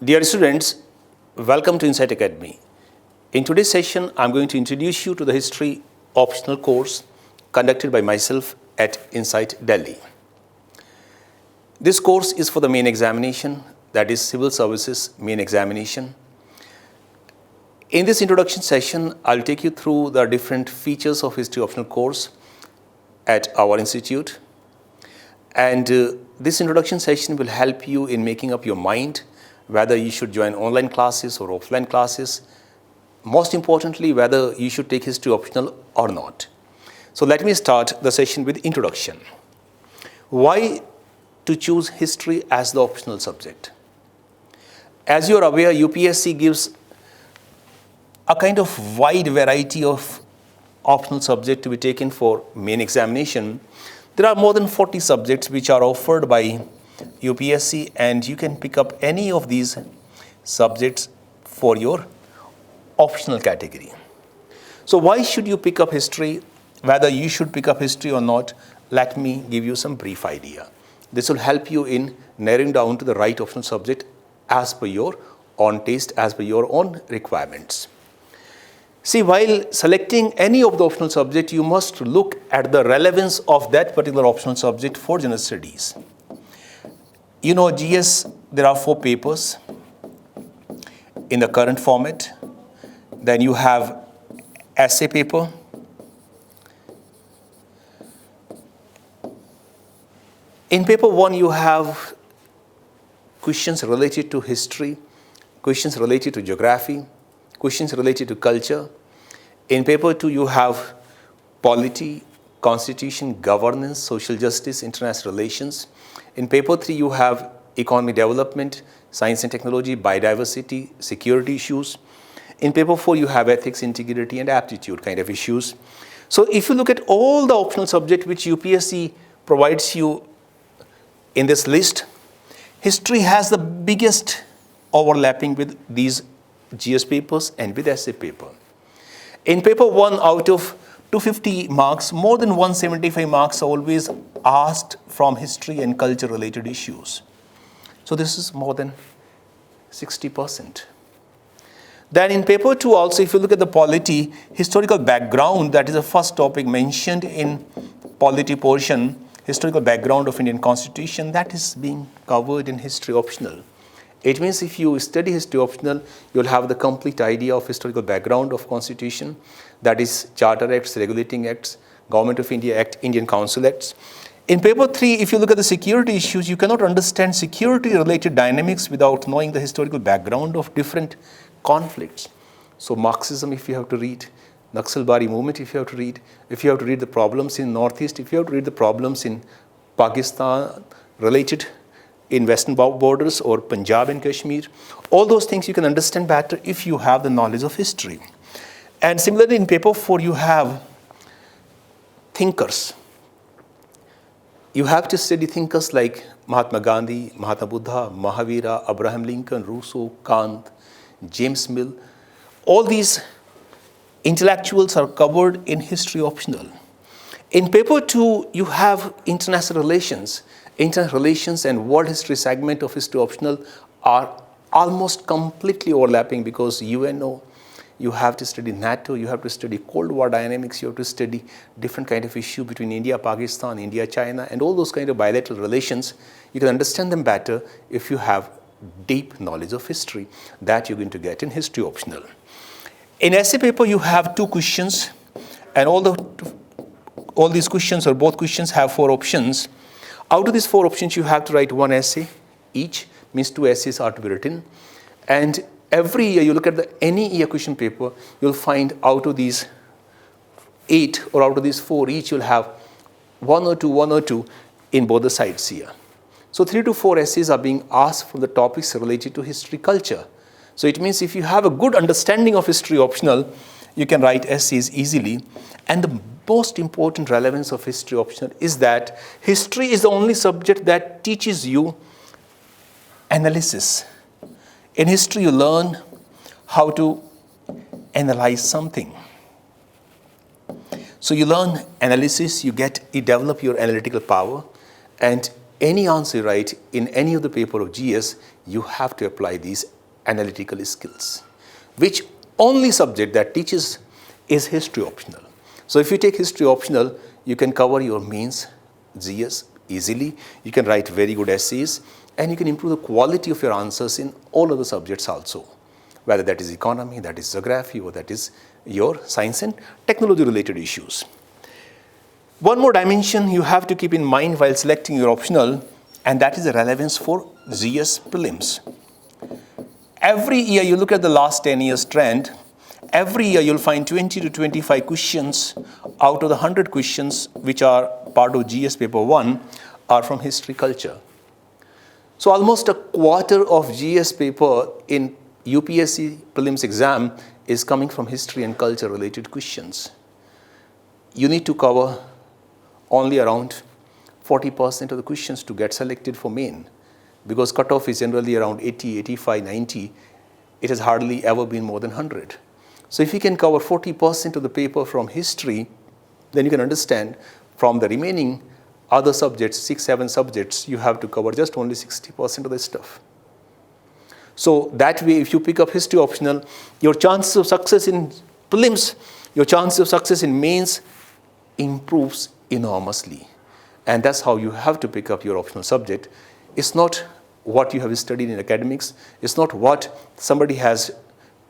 Dear students, welcome to INSIGHT Academy. In today's session, I'm going to introduce you to the history optional course conducted by myself at INSIGHT Delhi. This course is for the main examination, that is Civil Services main examination. In this introduction session, I'll take you through the different features of history optional course at our institute. And this introduction session will help you in making up your mind whether you should join online classes or offline classes. Most importantly, whether you should take history optional or not. So let me start the session with introduction. Why to choose history as the optional subject? As you are aware, UPSC gives a kind of wide variety of optional subjects to be taken for main examination. There are more than 40 subjects which are offered by UPSC, and you can pick up any of these subjects for your optional category. So why should you pick up history? Whether you should pick up history or not, let me give you some brief idea. This will help you in narrowing down to the right optional subject as per your own taste, as per your own requirements. See, while selecting any of the optional subject, you must look at the relevance of that particular optional subject for general studies. You know, GS, there are 4 papers in the current format. Then you have essay paper. In paper 1, you have questions related to history, questions related to geography, questions related to culture. In paper 2, you have polity, constitution, governance, social justice, international relations. In paper 3, you have economic development, science and technology, biodiversity, security issues. In paper 4, you have ethics, integrity, and aptitude kind of issues. So if you look at all the optional subjects which UPSC provides you in this list, history has the biggest overlapping with these GS papers and with essay paper. In paper 1, out of 250 marks, more than 175 marks are always asked from history and culture related issues. So this is more than 60%. Then in paper 2 also, if you look at the polity, historical background, that is the first topic mentioned in polity portion, historical background of Indian Constitution, that is being covered in history optional. It means if you study history optional, you'll have the complete idea of historical background of Constitution, that is Charter Acts, Regulating Acts, Government of India Act, Indian Council Acts. In paper 3, if you look at the security issues, you cannot understand security related dynamics without knowing the historical background of different conflicts. So Marxism, if you have to read, Naxalbari movement, if you have to read the problems in Northeast, if you have to read the problems in Pakistan related in Western borders or Punjab and Kashmir, all those things you can understand better if you have the knowledge of history. And similarly in paper 4, you have thinkers. You have to study thinkers like Mahatma Gandhi, Mahatma Buddha, Mahavira, Abraham Lincoln, Rousseau, Kant, James Mill. All these intellectuals are covered in history optional. In paper 2, you have international relations. International relations and world history segment of history optional are almost completely overlapping because UNO, you have to study NATO, you have to study Cold War dynamics, you have to study different kind of issue between India, Pakistan, India, China, and all those kind of bilateral relations. You can understand them better if you have deep knowledge of history that you're going to get in history optional. In essay paper, you have 2 questions, and all these questions or both questions have 4 options. Out of these 4 options, you have to write 1 essay each, means 2 essays are to be written. And every year, you look at any year question paper, you'll find out of these 8 or out of these 4, each you'll have 1 or 2 in both the sides here. So 3 to 4 essays are being asked from the topics related to history culture. So it means if you have a good understanding of history optional, you can write essays easily. And the most important relevance of history optional is that history is the only subject that teaches you analysis. In history, you learn how to analyze something. So you learn analysis, you develop your analytical power, and any answer you write in any of the paper of GS, you have to apply these analytical skills, which only subject that teaches is history optional. So if you take history optional, you can cover your mains GS easily, you can write very good essays, and you can improve the quality of your answers in all other subjects also, whether that is economy, that is geography, or that is your science and technology related issues. One more dimension you have to keep in mind while selecting your optional, and that is the relevance for GS prelims. Every year you look at the last 10 years trend, every year you'll find 20 to 25 questions out of the 100 questions which are part of GS paper 1 are from history culture. So almost a quarter of GS paper in UPSC prelims exam is coming from history and culture related questions. You need to cover only around 40% of the questions to get selected for main, because cutoff is generally around 80, 85, 90. It has hardly ever been more than 100. So if you can cover 40% of the paper from history, then you can understand from the remaining other subjects, 6, 7 subjects, you have to cover just only 60% of the stuff. So that way, if you pick up history optional, your chances of success in prelims, your chances of success in mains improves enormously. And that's how you have to pick up your optional subject. It's not what you have studied in academics. It's not what somebody has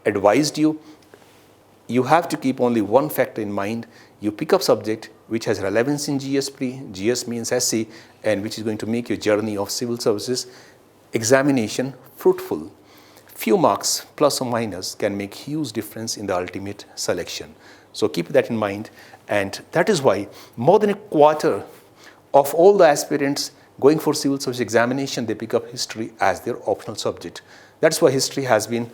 advised you. You have to keep only one factor in mind. You pick up subject which has relevance in GS pre, GS means SC, and which is going to make your journey of civil services examination fruitful. Few marks, plus or minus, can make huge difference in the ultimate selection. So keep that in mind. And that is why more than a quarter of all the aspirants going for civil service examination, they pick up history as their optional subject. That's why history has been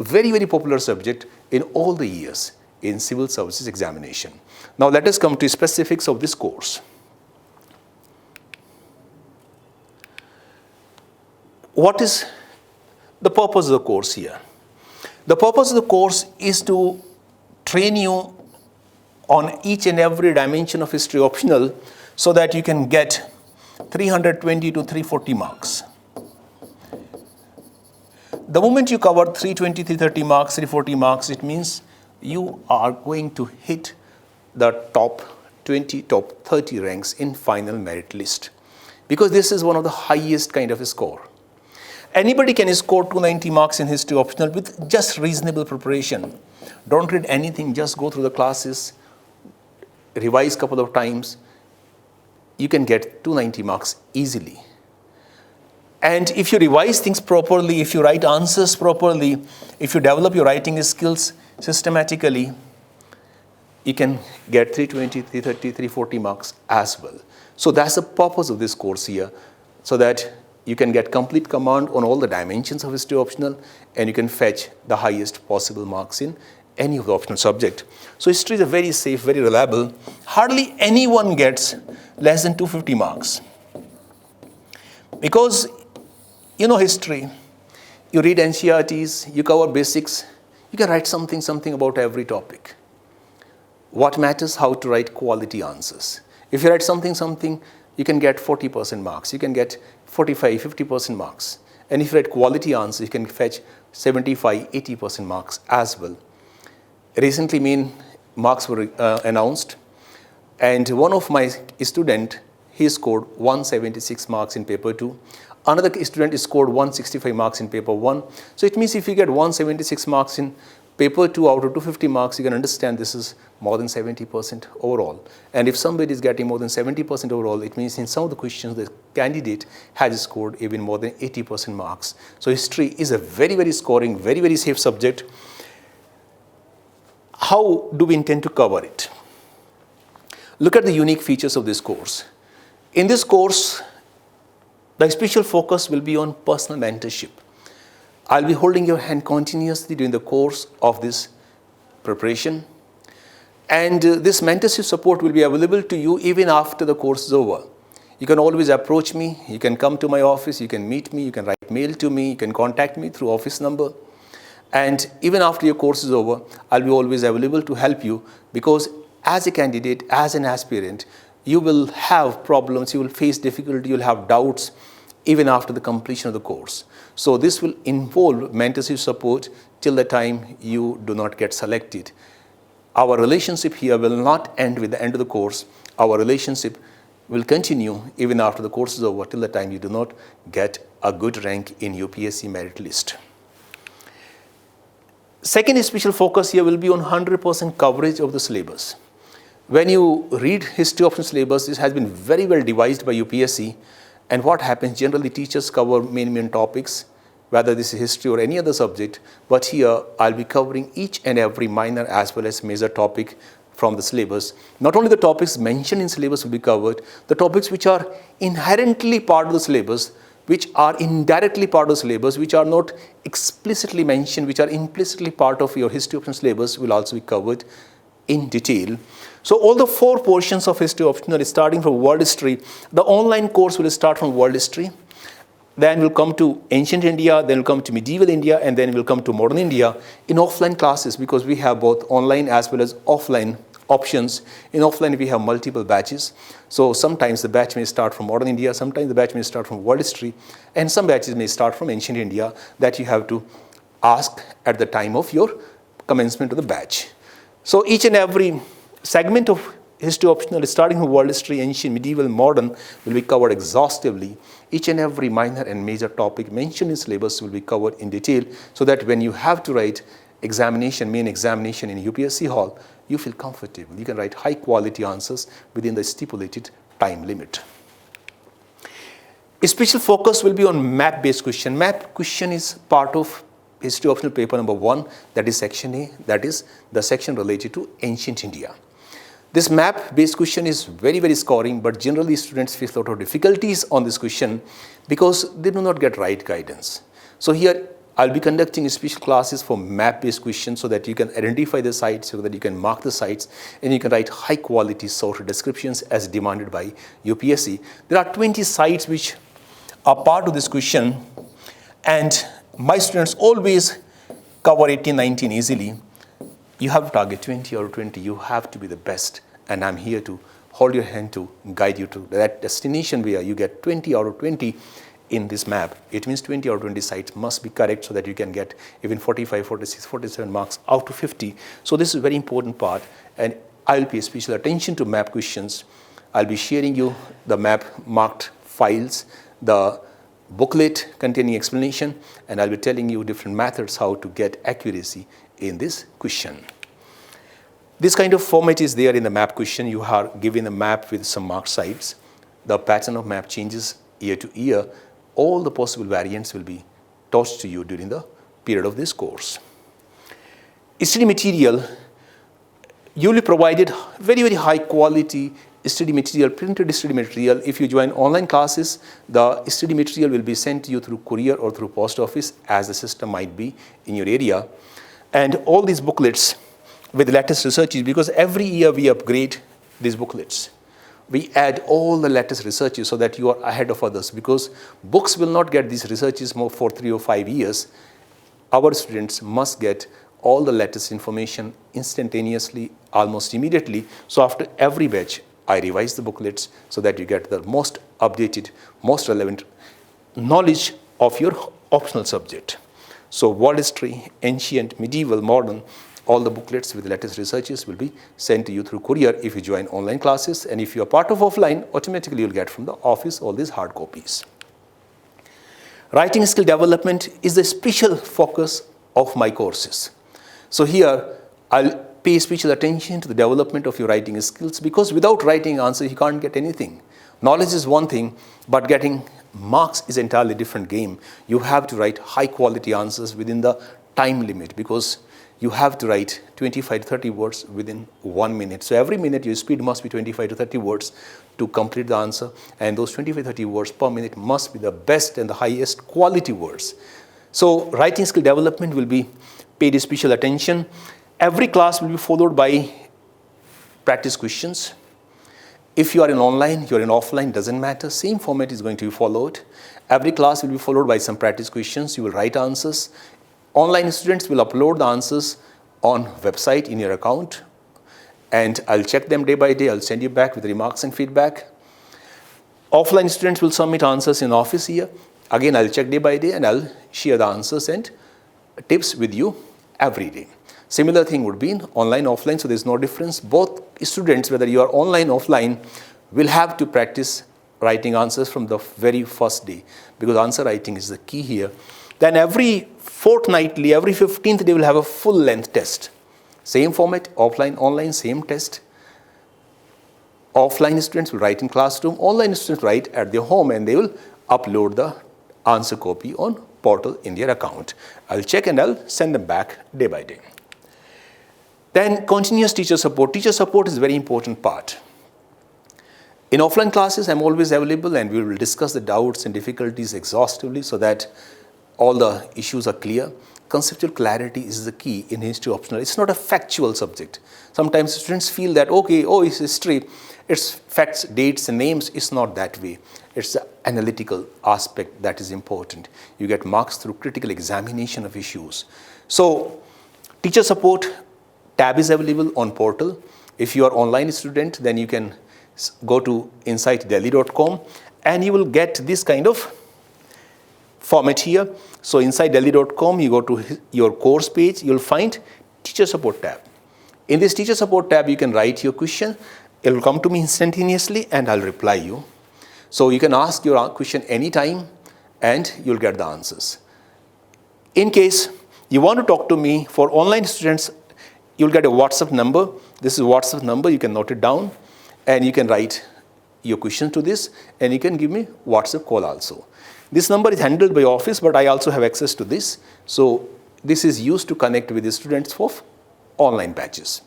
a very, very popular subject in all the years in civil services examination. Now let us come to specifics of this course. What is the purpose of the course here? The purpose of the course is to train you on each and every dimension of history optional so that you can get 320 to 340 marks. The moment you cover 320, 330 marks, 340 marks, it means you are going to hit the top 20, top 30 ranks in final merit list, because this is one of the highest kind of a score. Anybody can score 290 marks in history optional with just reasonable preparation. Don't read anything, just go through the classes, revise a couple of times. You can get 290 marks easily. And if you revise things properly, if you write answers properly, if you develop your writing skills systematically, you can get 320, 330, 340 marks as well. So that's the purpose of this course here, so that you can get complete command on all the dimensions of history optional, and you can fetch the highest possible marks in any of the optional subject. So history is a very safe, very reliable. Hardly anyone gets less than 250 marks. Because you know history, you read NCERTs, you cover basics, you can write something about every topic. What matters? How to write quality answers. If you write something, you can get 40% marks. You can get 45, 50% marks. And if you write quality answers, you can fetch 75, 80% marks as well. Recently, main marks were announced, and one of my student, he scored 176 marks in paper 2. Another student scored 165 marks in paper 1. So it means if you get 176 marks in paper 2 out of 250 marks, you can understand this is more than 70% overall. And if somebody is getting more than 70% overall, it means in some of the questions the candidate has scored even more than 80% marks. So history is a very, very scoring, very, very safe subject. How do we intend to cover it? Look at the unique features of this course. In this course, the special focus will be on personal mentorship. I'll be holding your hand continuously during the course of this preparation. And this mentorship support will be available to you even after the course is over. You can always approach me. You can come to my office. You can meet me. You can write mail to me. You can contact me through office number. And even after your course is over, I'll be always available to help you, because as a candidate, as an aspirant, you will have problems, you will face difficulty, you will have doubts even after the completion of the course. So this will involve mentorship support till the time you do not get selected. Our relationship here will not end with the end of the course. Our relationship will continue even after the course is over till the time you do not get a good rank in UPSC merit list. Second special focus here will be on 100% coverage of the syllabus. When you read history optional syllabus, this has been very well devised by UPSC. And what happens, generally teachers cover main topics, whether this is history or any other subject, but here I'll be covering each and every minor as well as major topic from the syllabus. Not only the topics mentioned in syllabus will be covered, the topics which are inherently part of the syllabus, which are indirectly part of the syllabus, which are not explicitly mentioned, which are implicitly part of your history optional syllabus will also be covered in detail. So all the 4 portions of history optional is starting from world history. The online course will start from world history. Then we'll come to ancient India, then we'll come to medieval India, and then we'll come to modern India in offline classes, because we have both online as well as offline options. In offline, we have multiple batches. So sometimes the batch may start from modern India, sometimes the batch may start from world history, and some batches may start from ancient India that you have to ask at the time of your commencement of the batch. So each and every segment of history optional, starting from world history, ancient, medieval, modern, will be covered exhaustively. Each and every minor and major topic mentioned in syllabus will be covered in detail, so that when you have to write main examination in UPSC hall, you feel comfortable. You can write high quality answers within the stipulated time limit. A special focus will be on map based question. Map question is part of history optional paper number 1, that is section A, that is the section related to ancient India. This map based question is very scoring, but generally students face a lot of difficulties on this question because they do not get right guidance. So here I'll be conducting special classes for map based questions so that you can identify the sites, so that you can mark the sites, and you can write high quality short descriptions as demanded by UPSC. There are 20 sites which are part of this question, and my students always cover 18, 19 easily. You have to target 20 or 20. You have to be the best. And I'm here to hold your hand to guide you to that destination where you get 20 out of 20 in this map. It means 20 out of 20 sites must be correct so that you can get even 45, 46, 47 marks out of 50. So this is a very important part. And I'll pay special attention to map questions. I'll be sharing you the map marked files, the booklet containing explanation, and I'll be telling you different methods how to get accuracy in this question. This kind of format is there in the map question. You are given a map with some marked sites. The pattern of map changes year to year. All the possible variants will be taught to you during the period of this course. Study material, you will be provided very high quality study material, printed study material. If you join online classes, the study material will be sent to you through courier or through post office, as the system might be in your area. And all these booklets with latest researches, because every year we upgrade these booklets. We add all the latest researches so that you are ahead of others, because books will not get these researches more for 3 or 5 years. Our students must get all the latest information instantaneously, almost immediately. So after every batch, I revise the booklets so that you get the most updated, most relevant knowledge of your optional subject. So world history, ancient, medieval, modern, all the booklets with the latest researches will be sent to you through courier if you join online classes. And if you are part of offline, automatically you'll get from the office all these hard copies. Writing skill development is the special focus of my courses. So here I'll pay special attention to the development of your writing skills, because without writing answer, you can't get anything. Knowledge is one thing, but getting marks is an entirely different game. You have to write high quality answers within the time limit, because you have to write 25 to 30 words within 1 minute. So every minute your speed must be 25 to 30 words to complete the answer. And those 25 to 30 words per minute must be the best and the highest quality words. So writing skill development will be paid special attention. Every class will be followed by practice questions. If you are in online, you are in offline, doesn't matter. Same format is going to be followed. Every class will be followed by some practice questions. You will write answers. Online students will upload the answers on website in your account, and I'll check them day by day. I'll send you back with remarks and feedback. Offline students will submit answers in office here. Again, I'll check day by day and I'll share the answers and tips with you every day. Similar thing would be in online, offline, so there's no difference. Both students, whether you are online, offline, will have to practice writing answers from the very first day, because answer writing is the key here. Then every fortnightly, every 15th day, will have a full length test. Same format, offline, online, same test. Offline students will write in classroom, online students write at their home, and they will upload the answer copy on portal in their account. I'll check and I'll send them back day by day. Then continuous teacher support. Teacher support is a very important part. In offline classes, I'm always available and we will discuss the doubts and difficulties exhaustively so that all the issues are clear. Conceptual clarity is the key in history optional. It's not a factual subject. Sometimes students feel that, okay, it's history, it's facts, dates and names. It's not that way. It's the analytical aspect that is important. You get marks through critical examination of issues. So, teacher support tab is available on portal. If you are online student, then you can go to insightdelhi.com and you will get this kind of format here. So insightdelhi.com, you go to your course page, you'll find teacher support tab. In this teacher support tab, you can write your question. It will come to me instantaneously and I'll reply you. So you can ask your question anytime and you'll get the answers. In case you want to talk to me, for online students, you'll get a WhatsApp number. This is a WhatsApp number, you can note it down and you can write your question to this and you can give me WhatsApp call also. This number is handled by office, but I also have access to this. So this is used to connect with the students for online batches.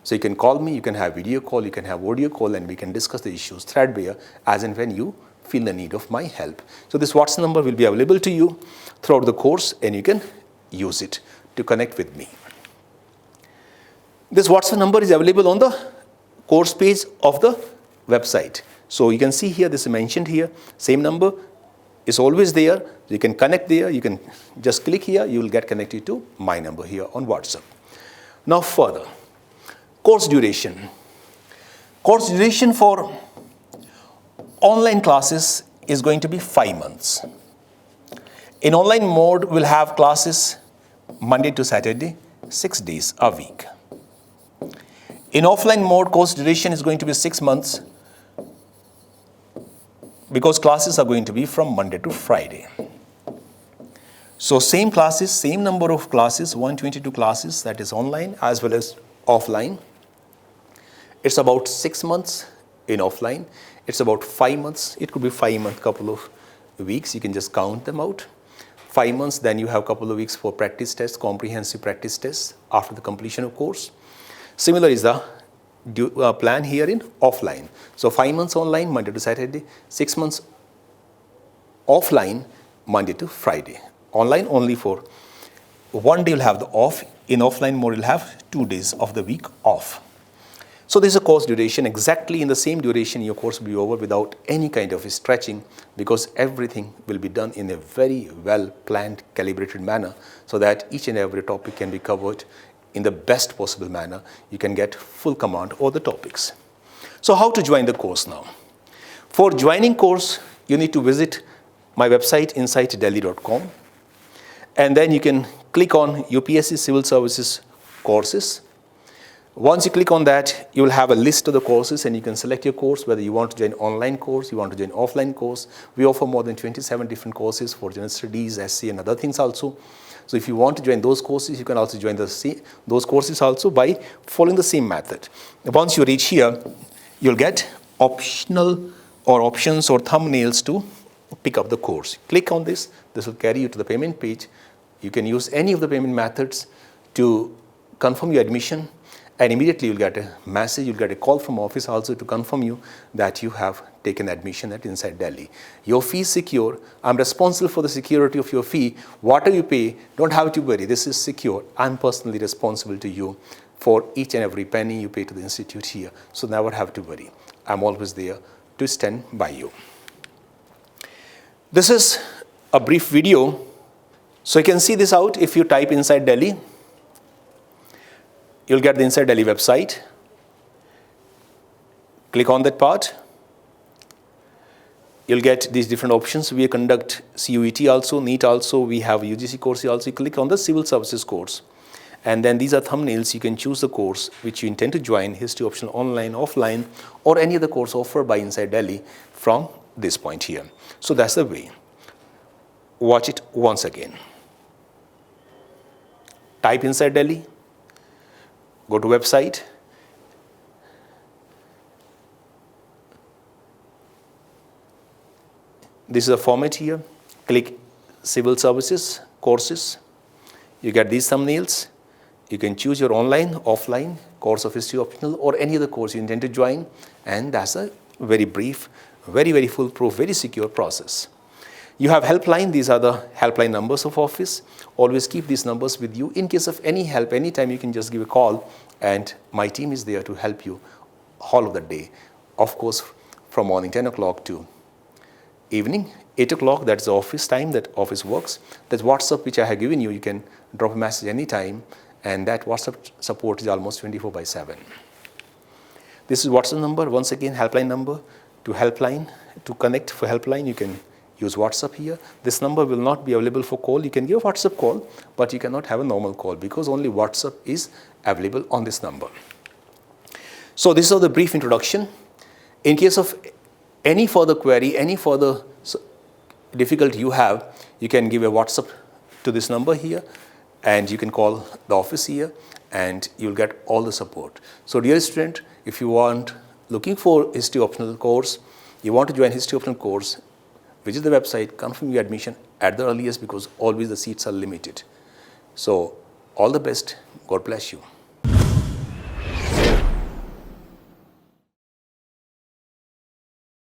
So you can call me, you can have video call, you can have audio call, and we can discuss the issues threadbare as and when you feel the need of my help. So this WhatsApp number will be available to you throughout the course and you can use it to connect with me. This WhatsApp number is available on the course page of the website. So you can see here, this is mentioned here, same number is always there. You can connect there, you can just click here, you will get connected to my number here on WhatsApp. Now further, course duration. Course duration for online classes is going to be 5 months. In online mode, we'll have classes Monday to Saturday, 6 days a week. In offline mode, course duration is going to be 6 months because classes are going to be from Monday to Friday. So same classes, same number of classes, 122 classes, that is online as well as offline. It's about 6 months in offline. It's about 5 months. It could be 5 months, couple of weeks. You can just count them out. 5 months, then you have a couple of weeks for practice tests, comprehensive practice tests after the completion of course. Similar is the plan here in offline. So 5 months online, Monday to Saturday, 6 months offline, Monday to Friday. Online only for 1 day you'll have the off. In offline mode, you'll have 2 days of the week off. So this is a course duration. Exactly in the same duration, your course will be over without any kind of stretching, because everything will be done in a very well planned, calibrated manner so that each and every topic can be covered in the best possible manner. You can get full command over the topics. So how to join the course now? For joining course, you need to visit my website, insightdelhi.com, and then you can click on UPSC Civil Services courses. Once you click on that, you will have a list of the courses and you can select your course, whether you want to join online course, you want to join offline course. We offer more than 27 different courses for general studies, SC and other things also. So if you want to join those courses, you can also join those courses also by following the same method. Once you reach here, you'll get optional or options or thumbnails to pick up the course. Click on this. This will carry you to the payment page. You can use any of the payment methods to confirm your admission. And immediately you'll get a message, you'll get a call from office also to confirm you that you have taken admission at Inside Delhi. Your fee is secure. I'm responsible for the security of your fee. Whatever you pay, don't have to worry. This is secure. I'm personally responsible to you for each and every penny you pay to the institute here. So never have to worry. I'm always there to stand by you. This is a brief video. So you can see this out if you type Inside Delhi. You'll get the Inside Delhi website. Click on that part. You'll get these different options. We conduct CUET also, NEET also. We have UGC course also. You click on the Civil Services course. And then these are thumbnails. You can choose the course which you intend to join, history optional online, offline, or any other course offered by Inside Delhi from this point here. So that's the way. Watch it once again. Type Inside Delhi. Go to website. This is the format here. Click Civil Services courses. You get these thumbnails. You can choose your online, offline, course of history optional, or any other course you intend to join. And that's a very brief, very foolproof, very secure process. You have helpline. These are the helpline numbers of office. Always keep these numbers with you. In case of any help, anytime you can just give a call, and my team is there to help you all of the day. Of course, from morning 10 o'clock to evening 8 o'clock, that's the office time that office works. That's WhatsApp which I have given you. You can drop a message anytime, and that WhatsApp support is almost 24/7. This is WhatsApp number. Once again, helpline number. To helpline, to connect for helpline, you can use WhatsApp here. This number will not be available for call. You can give a WhatsApp call, but you cannot have a normal call because only WhatsApp is available on this number. So this is the brief introduction. In case of any further query, any further difficulty you have, you can give a WhatsApp to this number here, and you can call the office here, and you'll get all the support. So dear student, if you want looking for history optional course, you want to join history optional course, visit the website, confirm your admission at the earliest because always the seats are limited. So all the best. God bless you.